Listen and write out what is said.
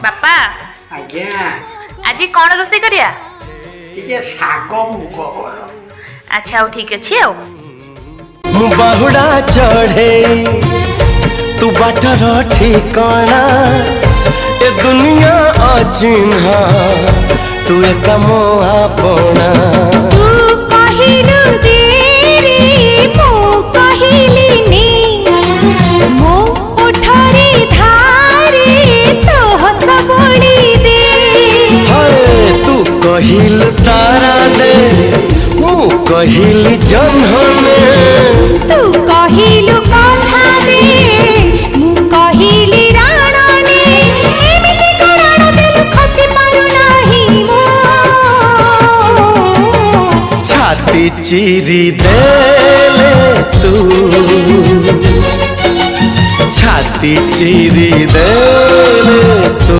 बापा आज्ञा आज कौन रोषे करिया? टिके शाग मुग कर। अच्छा हो ठीक अच्छे हो। मु बाहुड़ा चढ़े तू बाटर ठिकाना ए दुनिया अचिन्हा तू एक मोहापना। तू कहिलु दे रे मो कहिली ने मो उठरी धारे तो हस बोली दे। हाय तू कहिल तारा दे मु कहिल जन्हने। तू कहिलु कथा दे मु कहिली राणने। एमिति कराण देलु खसी पारु नाही मो। छाती चिरी देले तू छाती चिरी देले तू।